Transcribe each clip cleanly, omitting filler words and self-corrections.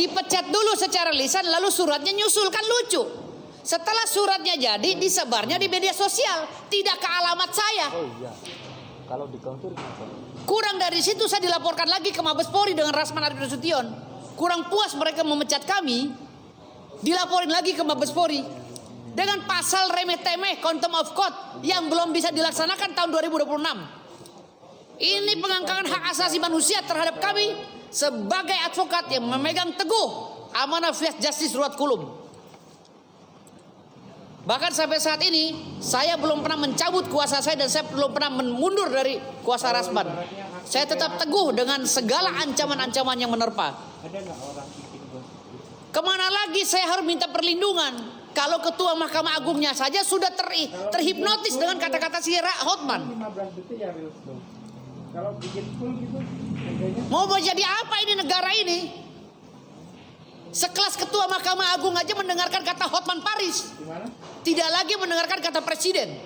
Dipecat dulu secara lisan, lalu suratnya nyusul, kan lucu. Setelah suratnya jadi, disebarnya di media sosial, tidak ke alamat saya. Oh iya. Kalau dikonfirmasi. Kurang dari situ saya dilaporkan lagi ke Mabes Polri dengan Rasman Arif Nasution. Kurang puas mereka memecat kami, dilaporin lagi ke Mabes Polri dengan pasal remeh-temeh contempt of court yang belum bisa dilaksanakan tahun 2026. Ini pengangkangan hak asasi manusia terhadap kami sebagai advokat yang memegang teguh amanah Fiat Justice Ruat Kulum. Bahkan sampai saat ini saya belum pernah mencabut kuasa saya dan saya belum pernah mundur dari kuasa Rasman. Saya tetap teguh dengan segala ancaman-ancaman yang menerpa. Kemana lagi saya harus minta perlindungan? Kalau ketua Mahkamah Agungnya saja sudah terhipnotis dengan kata-kata si Hotman. 15 detik ya real. Kalau bikin full gitu harganya. Mau jadi apa ini negara ini? Sekelas ketua Mahkamah Agung aja mendengarkan kata Hotman Paris. Gimana? Tidak lagi mendengarkan kata presiden.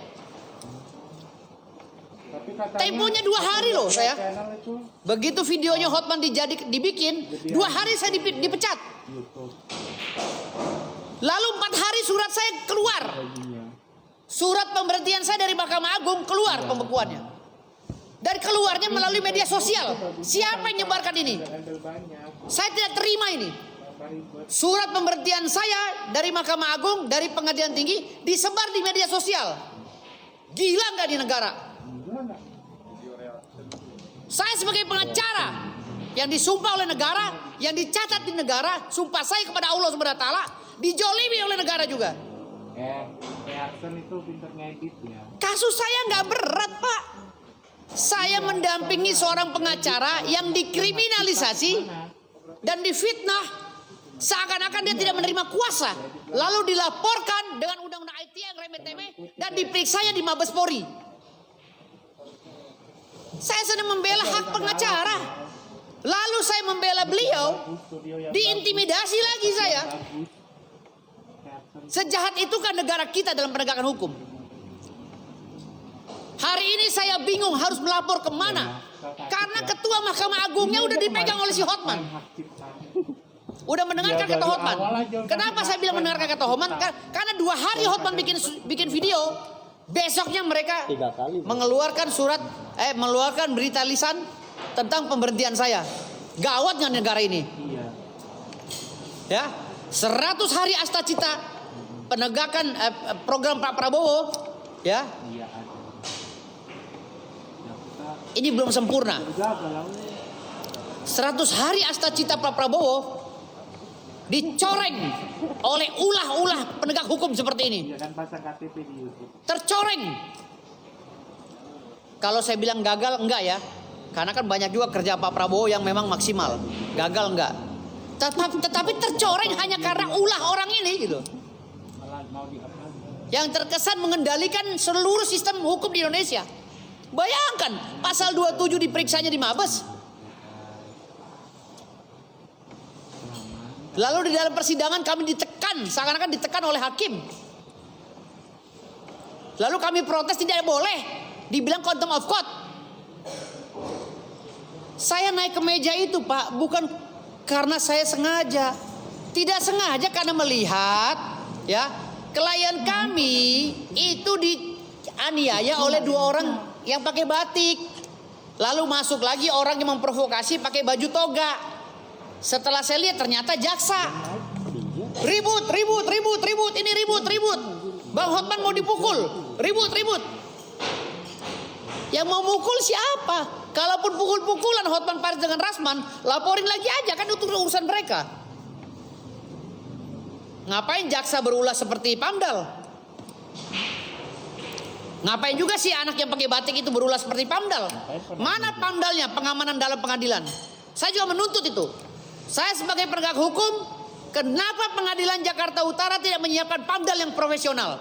Tapi katanya Temponya 2 hari loh saya. channel itu Begitu videonya Hotman dibikin, 2 hari saya dipecat. YouTube. Lalu 4 hari surat saya keluar. Gajinya. Surat pemberhentian saya dari Mahkamah Agung keluar pembekuannya. Dan keluarnya melalui media sosial. Siapa yang menyebarkan ini? Handle banyak. Saya tidak terima ini. Apa ribet? Surat pemberhentian saya dari Mahkamah Agung, dari Pengadilan Tinggi disebar di media sosial. Gila nggak di negara? Enggak. Saya sebagai pengacara yang disumpah oleh negara, yang dicatat di negara, sumpah saya kepada Allah Subhanahu wa taala, dijolimi oleh negara juga. Reaction itu pinter ngedit ya. Kasus saya nggak berat, Pak. Saya mendampingi seorang pengacara yang dikriminalisasi dan difitnah seakan-akan dia tidak menerima kuasa, lalu dilaporkan dengan undang-undang IT yang remeh-temeh dan diperiksanya di Mabes Polri. Saya sedang membela hak pengacara, lalu saya membela beliau, diintimidasi lagi saya. Sejahat itu kan negara kita dalam penegakan hukum. Hari ini saya bingung harus melapor kemana, karena ketua Mahkamah Agungnya udah dipegang oleh si Hotman. Udah mendengarkan kata Hotman. Kenapa saya bilang mendengarkan kata Hotman? Karena 2 hari Hotman bikin video, besoknya mereka 3 kali. mengeluarkan mengeluarkan berita lisan tentang pemberhentian saya. Gawatnya negara ini. Iya. Ya, 100 hari Astacita penegakan program Pak Prabowo, ya. Iya ada. Ini belum sempurna. Gagal lah. 100 hari Astacita Pak Prabowo dicoreng oleh ulah-ulah penegak hukum seperti ini. Iya kan pasang KTP di YouTube. Tercoreng. Kalau saya bilang gagal, enggak ya. Karena kan banyak juga kerja Pak Prabowo yang memang maksimal. Gagal enggak. Tetapi tercoreng hanya karena ulah orang ini gitu. Malah mau di-upload. Yang terkesan mengendalikan seluruh sistem hukum di Indonesia. Bayangkan pasal 27 diperiksanya di Mabes. Lalu di dalam persidangan kami ditekan, seakan-akan ditekan oleh hakim. Lalu kami protes tidak boleh, dibilang contempt of court. Saya naik ke meja itu, Pak, bukan karena saya sengaja. Tidak sengaja karena melihat ya, klien kami itu dianiaya oleh 2 orang yang pakai batik. Lalu masuk lagi orang yang memprovokasi pakai baju toga. Setelah saya lihat ternyata jaksa. Ribut. Ini ribut. Bang Hotman mau dipukul. Ribut. Yang mau mukul siapa? Kalaupun pukul-pukulan Hotman Paris dengan Rasman, laporin lagi aja, kan itu urusan mereka. Ngapain jaksa berulah seperti Pamdal? Ngapain juga sih anak yang pakai batik itu berulah seperti Pamdal? Mana Pamdalnya, pengamanan dalam pengadilan? Saya juga menuntut itu. Saya sebagai penegak hukum, kenapa Pengadilan Jakarta Utara tidak menyiapkan Pamdal yang profesional?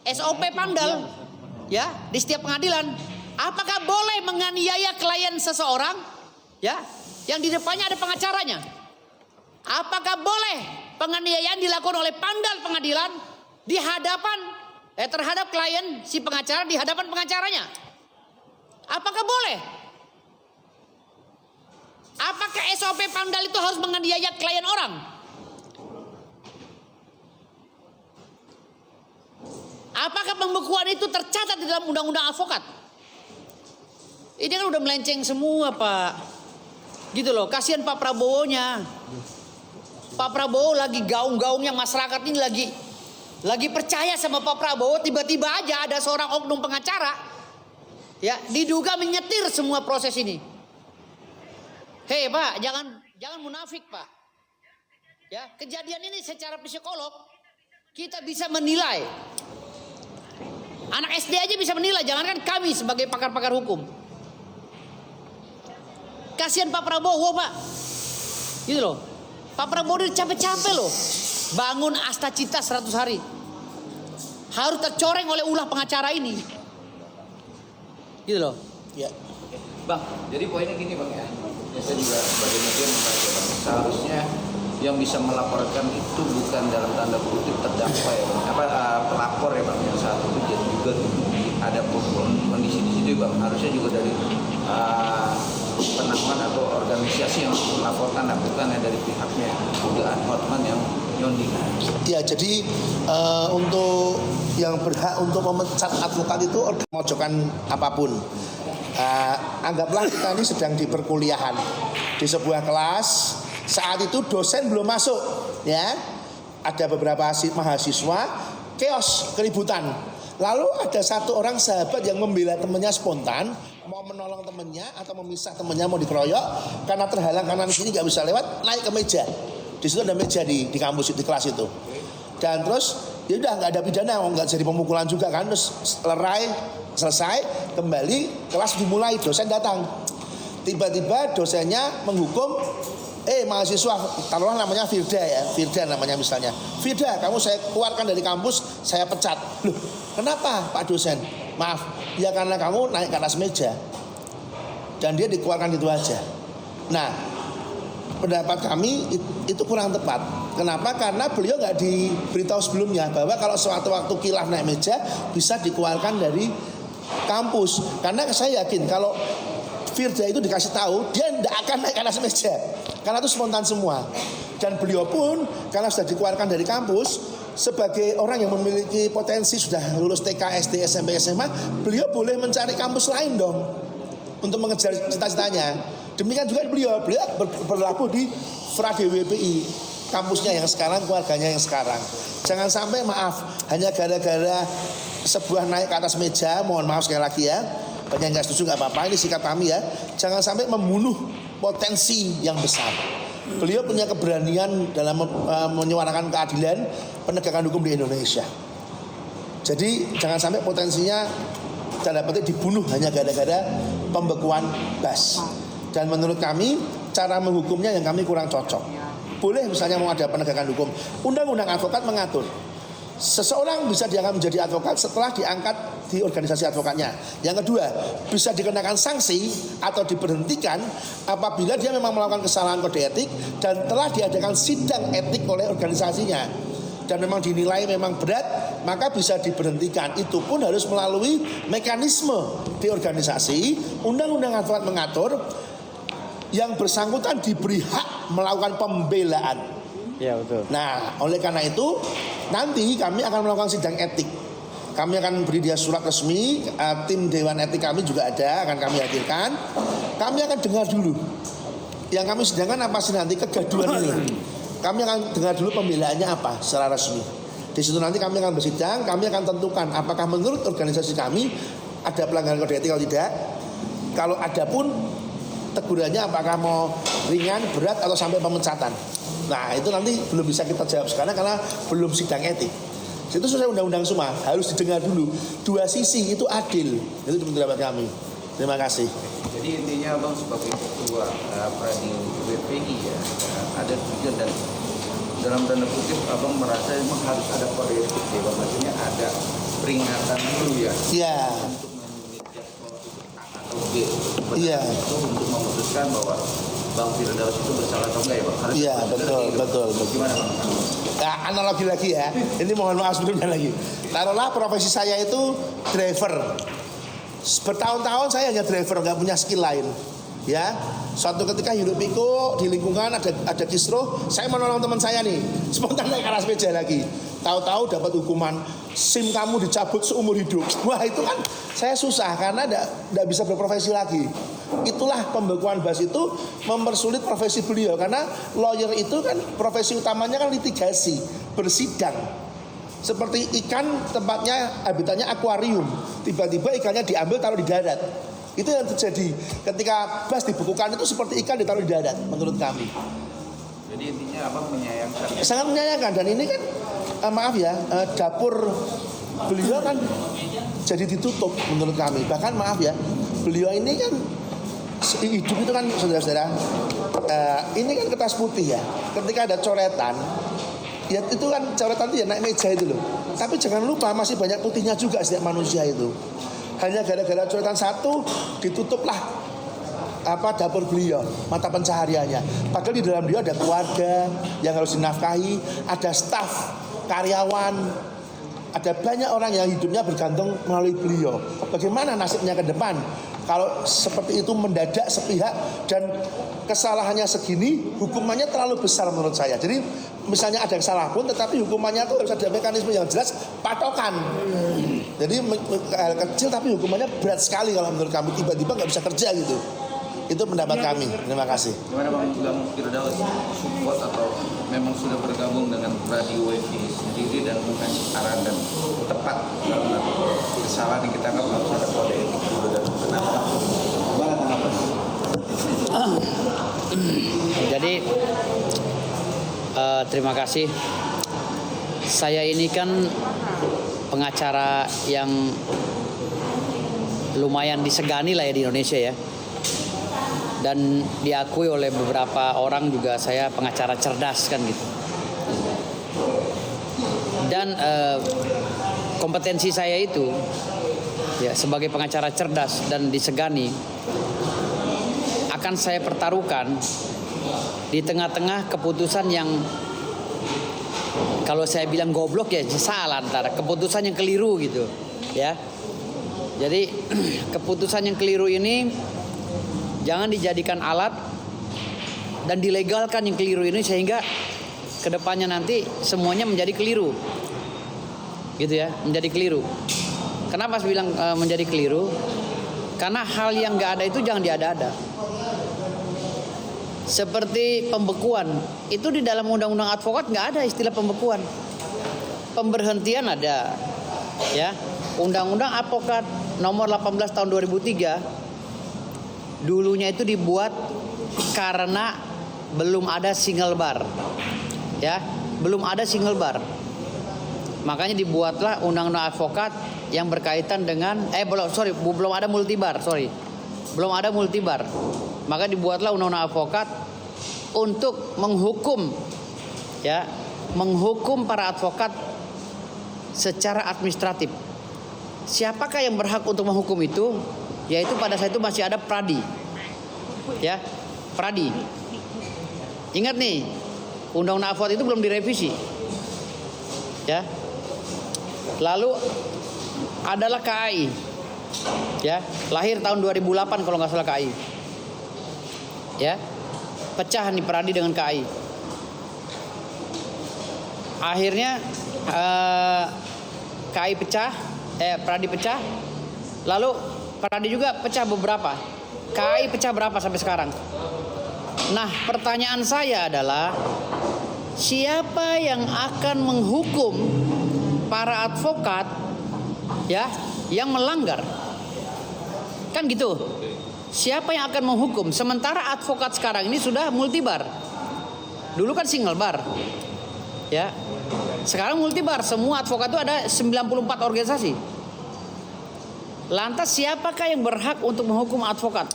SOP Pamdal ya di setiap pengadilan. Apakah boleh menganiaya klien seseorang ya yang di depannya ada pengacaranya? Apakah boleh penganiayaan dilakukan oleh Pamdal pengadilan di hadapan terhadap klien si pengacara di hadapan pengacaranya? Apakah boleh? Apakah SOP Pamdal itu harus menganiaya klien orang? Apakah pembekuan itu tercatat di dalam undang-undang advokat? Ini kan udah melenceng semua, Pak. Gitu loh, kasihan Pak Prabowo-nya. Pak Prabowo lagi gaung-gaungnya, masyarakat ini lagi percaya sama Pak Prabowo, tiba-tiba aja ada seorang oknum pengacara ya diduga menyetir semua proses ini. Hei Pak, jangan munafik Pak. Ya, kejadian ini secara psikolog kita bisa menilai. Anak SD aja bisa menilai, jangankan kami sebagai pakar-pakar hukum. Kasihan Pak Prabowo Pak. Gitu loh. Pak Prabowo udah capek-capek loh bangun Asta Cita 100 hari. Harus tercoreng oleh ulah pengacara ini. Gitu loh. Ya. Bang, jadi poinnya gini Bang ya. Saya juga sebagai media membaca Bang. Seharusnya yang bisa melaporkan itu bukan dalam tanda kutip terdakwa ya Bang. Pelapor ya Bang yang saat itu jadi juga ada kondisi di situ Bang. Harusnya juga dari penanganan atau organisasi yang melaporkan, bukan dari pihaknya dugaan Hotman yang nyonding. Ya, jadi untuk yang berhak untuk memecat advokat itu mojokan apapun. Anggaplah kita ini sedang di perkuliahan di sebuah kelas. Saat itu dosen belum masuk, ya. Ada beberapa mahasiswa, chaos, keributan. Lalu ada satu orang sahabat yang membela temannya spontan, mau menolong temannya atau memisah temannya, mau dikeroyok karena terhalang kanan kiri nggak bisa lewat, naik ke meja. Di situ ada meja di kampus, di kelas itu. Dan terus ya udah nggak ada pidana, nggak jadi pemukulan juga kan. Terus selesai kembali kelas dimulai, dosen datang. Tiba-tiba dosennya menghukum mahasiswa, taruhlah namanya Firda namanya misalnya. Firda, kamu saya keluarkan dari kampus, saya pecat. Loh, kenapa Pak dosen? Maaf, ya karena kamu naik ke atas meja. Dan dia dikeluarkan gitu aja. Nah, pendapat kami itu kurang tepat. Kenapa? Karena beliau nggak diberitahu sebelumnya bahwa kalau suatu waktu kilaf naik meja bisa dikeluarkan dari kampus. Karena saya yakin kalau Firda itu dikasih tahu, dia tidak akan naik ke atas meja karena itu spontan semua. Dan beliau pun karena sudah dikeluarkan dari kampus, sebagai orang yang memiliki potensi sudah lulus TK, SD, SMP, SMA, beliau boleh mencari kampus lain dong untuk mengejar cita-citanya. Demikian juga beliau berlaku di Frade WPI, kampusnya yang sekarang, keluarganya yang sekarang. Jangan sampai maaf hanya gara-gara sebuah naik ke atas meja, mohon maaf sekali lagi ya, banyak yang nggak setuju nggak apa-apa, ini sikap kami ya. Jangan sampai membunuh potensi yang besar. Beliau punya keberanian dalam menyuarakan keadilan penegakan hukum di Indonesia. Jadi jangan sampai potensinya tanda petik dibunuh hanya gara-gara pembekuan BAS. Dan menurut kami cara menghukumnya yang kami kurang cocok. Boleh misalnya mau ada penegakan hukum, undang-undang advokat mengatur seseorang bisa dianggap menjadi advokat setelah diangkat di organisasi advokatnya. Yang kedua, bisa dikenakan sanksi atau diberhentikan apabila dia memang melakukan kesalahan kode etik dan telah diadakan sidang etik oleh organisasinya dan memang dinilai memang berat, maka bisa diberhentikan. Itu pun harus melalui mekanisme di organisasi. Undang-undang advokat mengatur yang bersangkutan diberi hak melakukan pembelaan. Ya betul. Nah, oleh karena itu nanti kami akan melakukan sidang etik. Kami akan beri dia surat resmi, tim Dewan Etik kami juga ada, akan kami hadirkan. Kami akan dengar dulu. Yang kami sedangkan apa sih nanti kegaduhan ini. Kami akan dengar dulu pembelaannya apa secara resmi. Di situ nanti kami akan bersidang, kami akan tentukan apakah menurut organisasi kami ada pelanggaran kode etik atau tidak. Kalau ada pun tegurannya apakah mau ringan, berat atau sampai pemecatan. Nah itu nanti belum bisa kita jawab sekarang karena belum sidang etik. Itu sesuai undang-undang semua, harus didengar dulu. Dua sisi itu adil. Itu pendapat kami. Terima kasih. Jadi intinya Abang sebagai ketua Pradi WPI ya, ada tujuan dan dalam tanda kutip Abang merasa memang harus ada kode etik ya, maksudnya ada peringatan dulu ya. Iya. Untuk memijak atau B. Iya. Itu untuk memutuskan bahwa Bang Firdaus itu bersalah atau enggak ya Bang? Iya betul. Gimana Bang? Nah, analogi lagi ya. Ini mohon maaf sebelumnya lagi. Taruhlah profesi saya itu driver. Bertahun-tahun saya hanya driver, nggak punya skill lain. Ya, suatu ketika hidup pikuk di lingkungan ada kisruh, saya menolong teman saya nih, spontan naik aras meja lagi. Tahu-tahu dapat hukuman SIM kamu dicabut seumur hidup. Wah, itu kan saya susah karena tidak bisa berprofesi lagi. Itulah pembekuan BAS itu mempersulit profesi beliau karena lawyer itu kan profesi utamanya kan litigasi, bersidang. Seperti ikan tempatnya habitatnya akuarium, tiba-tiba ikannya diambil taruh di darat. Itu yang terjadi ketika BAS dibekukan, itu seperti ikan ditaruh di darat menurut kami. Jadi intinya abang menyayangkan. Sangat menyayangkan, dan ini kan maaf ya, dapur beliau kan jadi ditutup menurut kami. Bahkan maaf ya, beliau ini kan hidup itu kan saudara-saudara, ini kan kertas putih ya. Ketika ada coretan, ya itu kan coretan itu ya naik meja itu loh. Tapi jangan lupa masih banyak putihnya juga setiap manusia itu. Hanya gara-gara coretan satu ditutuplah dapur beliau, mata pencahariannya. Padahal di dalam dia ada keluarga yang harus dinafkahi, ada staf, karyawan, ada banyak orang yang hidupnya bergantung melalui beliau. Bagaimana nasibnya ke depan kalau seperti itu mendadak sepihak dan kesalahannya segini, hukumannya terlalu besar menurut saya. Jadi misalnya ada yang salah pun, tetapi hukumannya itu harus ada mekanisme yang jelas, patokan. Jadi hal kecil tapi hukumannya berat sekali kalau menurut kami, tiba-tiba nggak bisa kerja gitu. Itu pendapat kami. Terima kasih. Gimana Bang Firdaus, support atau memang sudah bergabung dengan radio WiFi sendiri dan mengasih saran dan tepat dalam kesalahan yang kita anggap harus ada kode etik dulu dan kenapa? Gimana tanggapan? Jadi terima kasih. Saya ini kan pengacara yang lumayan disegani lah ya di Indonesia ya. Dan diakui oleh beberapa orang juga saya pengacara cerdas kan gitu. Dan kompetensi saya itu ya sebagai pengacara cerdas dan disegani akan saya pertaruhkan di tengah-tengah keputusan yang kalau saya bilang goblok ya salah, antara keputusan yang keliru gitu ya. Jadi keputusan yang keliru ini jangan dijadikan alat dan dilegalkan yang keliru ini sehingga kedepannya nanti semuanya menjadi keliru, gitu ya, menjadi keliru. Kenapa saya bilang menjadi keliru? Karena hal yang nggak ada itu jangan diada-ada. Seperti pembekuan, itu di dalam undang-undang advokat nggak ada istilah pembekuan. Pemberhentian ada, ya. Undang-undang advokat nomor 18 tahun 2003 dulunya itu dibuat karena belum ada single bar, ya, belum ada single bar. Makanya dibuatlah undang-undang advokat yang berkaitan dengan belum ada multibar, belum ada multibar. Maka dibuatlah undang-undang advokat untuk menghukum, ya, menghukum para advokat secara administratif. Siapakah yang berhak untuk menghukum itu? Yaitu pada saat itu masih ada pradi, ya, pradi. Ingat nih, undang-undang advokat itu belum direvisi, ya. Lalu adalah KAI, ya, lahir tahun 2008 kalau nggak salah KAI, ya, pecah nih pradi dengan KAI. Akhirnya KAI pecah, pradi pecah, lalu pradi juga pecah beberapa. KAI pecah berapa sampai sekarang? Nah, pertanyaan saya adalah siapa yang akan menghukum para advokat, ya, yang melanggar? Kan gitu. Siapa yang akan menghukum? Sementara advokat sekarang ini sudah multibar. Dulu kan single bar, ya. Sekarang multibar. Semua advokat itu ada 94 organisasi. Lantas siapakah yang berhak untuk menghukum advokat?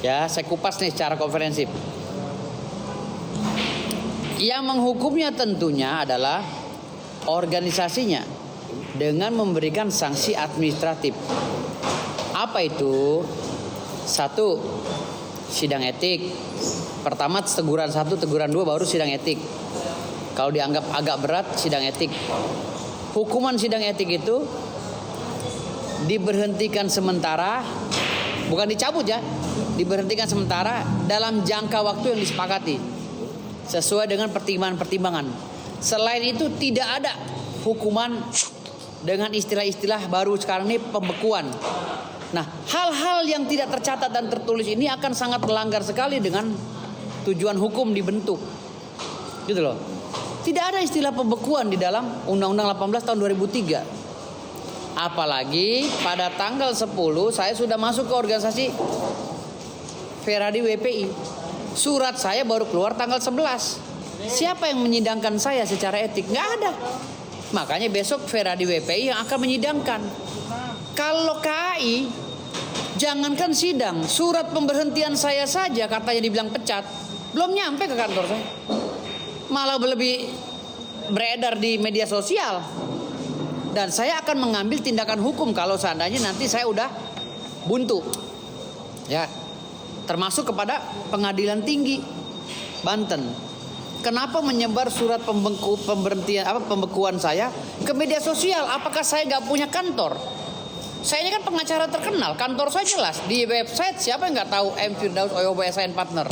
Ya, saya kupas nih secara komprehensif. Yang menghukumnya tentunya adalah organisasinya dengan memberikan sanksi administratif. Apa itu? 1, sidang etik. Pertama teguran 1, teguran 2, baru sidang etik. Kalau dianggap agak berat, sidang etik. Hukuman sidang etik itu diberhentikan sementara, bukan dicabut ya, diberhentikan sementara dalam jangka waktu yang disepakati sesuai dengan pertimbangan-pertimbangan. Selain itu tidak ada hukuman dengan istilah-istilah baru sekarang ini, pembekuan. Nah, hal-hal yang tidak tercatat dan tertulis ini akan sangat melanggar sekali dengan tujuan hukum dibentuk. Gitu loh. Tidak ada istilah pembekuan di dalam Undang-Undang 18 tahun 2003. Apalagi pada tanggal 10 saya sudah masuk ke organisasi Feradi WPI. Surat saya baru keluar tanggal 11. Siapa yang menyidangkan saya secara etik? Nggak ada. Makanya besok Feradi WPI yang akan menyidangkan. Kalau KAI, jangankan sidang, surat pemberhentian saya saja katanya dibilang pecat, belum nyampe ke kantor saya. Malah lebih beredar di media sosial. Dan saya akan mengambil tindakan hukum kalau seandainya nanti saya udah buntu. Ya. Termasuk kepada Pengadilan Tinggi Banten. Kenapa menyebar surat pembekuan saya ke media sosial? Apakah saya nggak punya kantor? Saya ini kan pengacara terkenal, kantor saya jelas di website. Siapa yang nggak tahu M. Firdaus Oyobo SN Partner?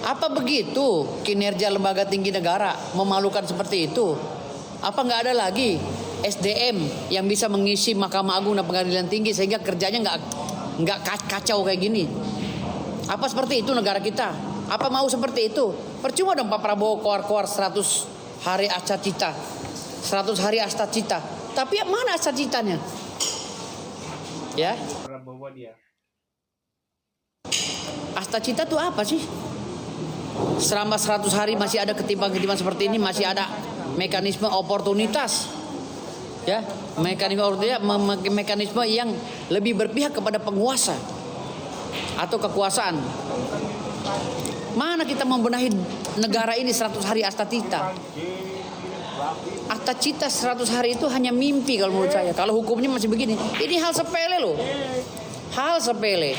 Apa begitu kinerja lembaga tinggi negara memalukan seperti itu? Apa nggak ada lagi SDM yang bisa mengisi Mahkamah Agung dan Pengadilan Tinggi sehingga kerjanya nggak kacau kayak gini? Apa seperti itu negara kita? Apa mau seperti itu? Percuma dong Pak Prabowo keluar 100 hari Astacita, 100 hari Astacita. Tapi mana Astacitanya? Ya? Prabowo dia. Astacita itu apa sih? Selama 100 hari masih ada ketimbang-ketimbang seperti ini, masih ada mekanisme oportunitas. Ya, mekanisme yang lebih berpihak kepada penguasa atau kekuasaan. Mana kita membenahi negara ini 100 hari Astacita? Astacita 100 hari itu hanya mimpi kalau menurut saya. Kalau hukumnya masih begini, ini hal sepele loh. Hal sepele.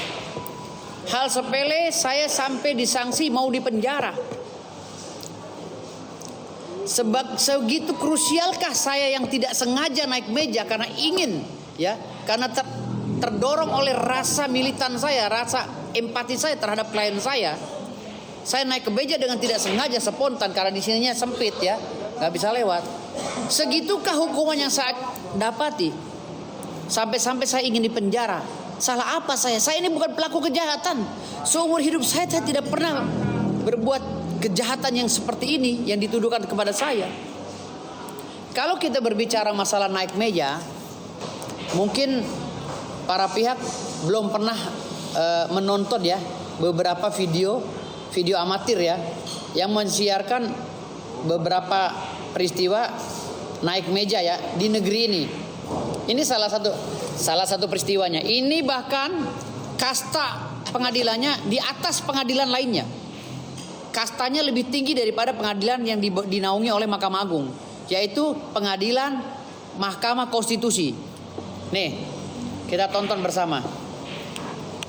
Hal sepele, saya sampai disanksi mau dipenjara. Sebab segitu krusialkah saya yang tidak sengaja naik meja karena ingin, ya, karena terdorong oleh rasa militan saya, rasa empati saya terhadap klien saya. Saya naik ke meja dengan tidak sengaja, spontan karena di sininya sempit, ya, nggak bisa lewat. Segitukah hukuman yang saya dapati? Sampai-sampai saya ingin dipenjara. Salah apa saya? Saya ini bukan pelaku kejahatan. Seumur hidup saya tidak pernah berbuat kejahatan yang seperti ini yang dituduhkan kepada saya. Kalau kita berbicara masalah naik meja, mungkin para pihak belum pernah menonton ya beberapa video amatir ya yang mensiarkan beberapa peristiwa naik meja ya di negeri ini. Ini salah satu peristiwanya. Ini bahkan kasta pengadilannya di atas pengadilan lainnya. Kastanya lebih tinggi daripada pengadilan yang dinaungi oleh Mahkamah Agung, yaitu pengadilan Mahkamah Konstitusi. Nih, kita tonton bersama.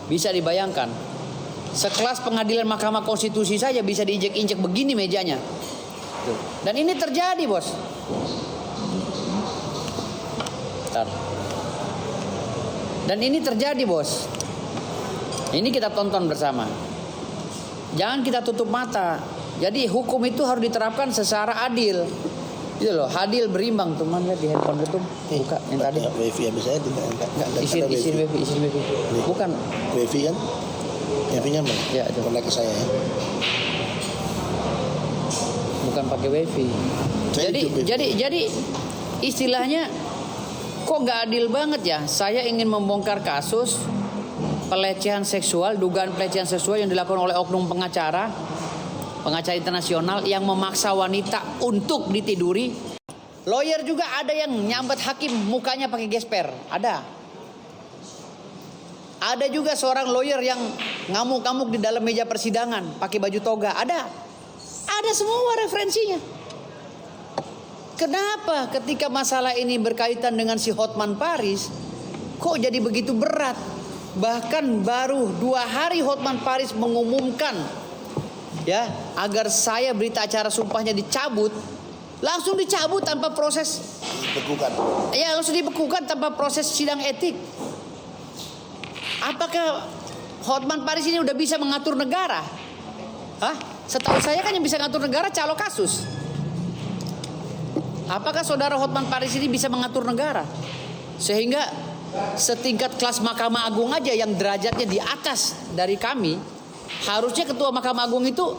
Bisa dibayangkan, sekelas pengadilan Mahkamah Konstitusi saja bisa diinjek-injek begini mejanya. Dan ini terjadi, bos. Bentar. Dan ini terjadi, bos. Ini kita tonton bersama. Jangan kita tutup mata. Jadi hukum itu harus diterapkan secara adil. Gitu loh, adil berimbang. Teman lihat di handphone itu buka yang tadi. Wifi ya bisa enggak Isi wifi. Bukan wifi kan? Wifi-nya mana? Ya, itu. Pernah ke saya ya. Bukan pakai wifi. Jadi istilahnya kok nggak adil banget ya? Saya ingin membongkar kasus pelecehan seksual, dugaan pelecehan seksual yang dilakukan oleh oknum pengacara internasional yang memaksa wanita untuk ditiduri. Lawyer juga ada yang nyambat hakim mukanya pakai gesper, ada. Ada juga seorang lawyer yang ngamuk-ngamuk di dalam meja persidangan pakai baju toga, ada. Ada semua referensinya. Kenapa ketika masalah ini berkaitan dengan si Hotman Paris kok jadi begitu berat? Bahkan baru 2 hari Hotman Paris mengumumkan ya agar saya berita acara sumpahnya dicabut, langsung dicabut tanpa proses Dibekukan. Ya langsung dibekukan tanpa proses sidang etik. Apakah Hotman Paris ini udah bisa mengatur negara? Hah? Setahu saya kan yang bisa mengatur negara calo kasus. Apakah saudara Hotman Paris ini bisa mengatur negara? Sehingga setingkat kelas Mahkamah Agung aja yang derajatnya di atas dari kami, harusnya ketua Mahkamah Agung itu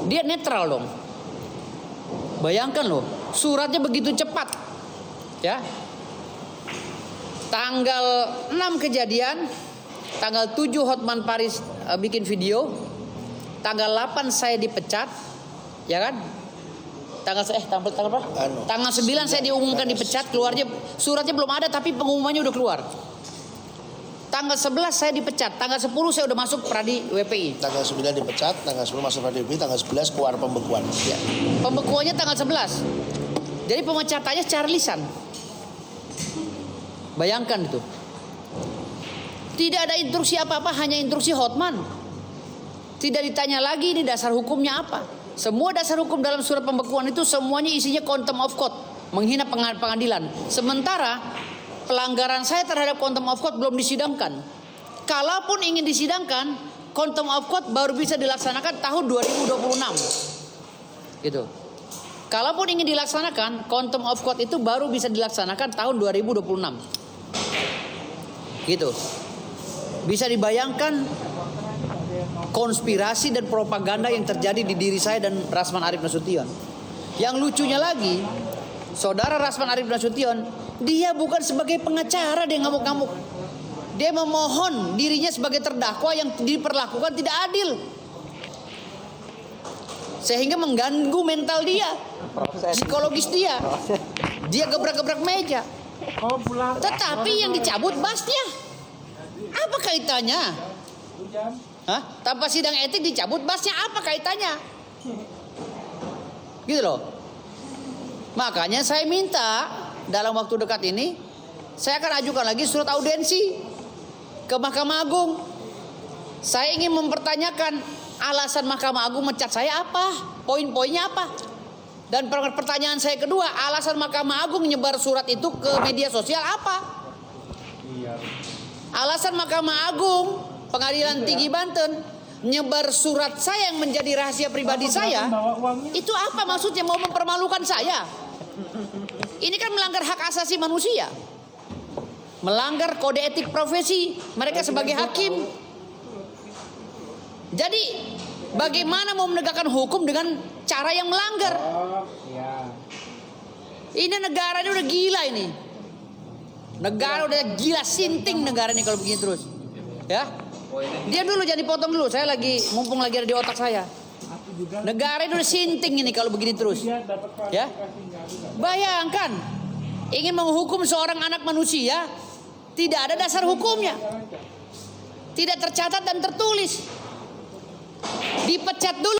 dia netral dong. Bayangkan loh, suratnya begitu cepat. Ya. Tanggal 6 kejadian, tanggal 7 Hotman Paris bikin video, tanggal 8 saya dipecat, ya kan? Tanggal berapa? Tanggal 9 saya diumumkan dipecat, keluarnya suratnya belum ada tapi pengumumannya udah keluar. Tanggal 11 saya dipecat, tanggal 10 saya udah masuk pradi WPI. Tanggal 9 dipecat, tanggal 10 masuk pradi WPI, tanggal 11 keluar pembekuan. Ya. Pembekuannya tanggal 11. Jadi pemecatannya secara lisan. Bayangkan itu. Tidak ada instruksi apa-apa, hanya instruksi Hotman. Tidak ditanya lagi ini dasar hukumnya apa. Semua dasar hukum dalam surat pembekuan itu semuanya isinya contempt of court, menghina pengadilan. Sementara pelanggaran saya terhadap contempt of court belum disidangkan. Kalaupun ingin disidangkan, contempt of court baru bisa dilaksanakan tahun 2026. Gitu. Kalaupun ingin dilaksanakan, contempt of court itu baru bisa dilaksanakan tahun 2026. Gitu. Bisa dibayangkan konspirasi dan propaganda yang terjadi di diri saya dan Rasman Arif Nasution. Yang lucunya lagi, saudara Rasman Arif Nasution, dia bukan sebagai pengacara dia ngamuk-ngamuk. Dia memohon dirinya sebagai terdakwa yang diperlakukan tidak adil, sehingga mengganggu mental dia, psikologis dia. Dia gebrak-gebrak meja. Tetapi yang dicabut basnya. Apa kaitannya? Hah? Tanpa sidang etik dicabut basnya, apa kaitannya? Gitu loh. Makanya saya minta dalam waktu dekat ini saya akan ajukan lagi surat audiensi ke Mahkamah Agung. Saya ingin mempertanyakan alasan Mahkamah Agung mencat saya apa, poin-poinnya apa. Dan pertanyaan saya kedua, alasan Mahkamah Agung menyebar surat itu ke media sosial apa? Alasan Mahkamah Agung Pengadilan Tinggi Banten nyebar surat saya yang menjadi rahasia pribadi saya, itu apa maksudnya? Mau mempermalukan saya? Ini kan melanggar hak asasi manusia, melanggar kode etik profesi mereka sebagai hakim. Jadi bagaimana mau menegakkan hukum dengan cara yang melanggar? Ini negara ini udah gila ini. Negara udah gila sinting negara ini kalau begini terus. Ya. Dia dulu jadi potong dulu. Saya lagi mumpung lagi ada di otak saya. Negara ini udah sinting ini kalau begini terus. Ya. Bayangkan ingin menghukum seorang anak manusia, tidak ada dasar hukumnya. Tidak tercatat dan tertulis. Dipecat dulu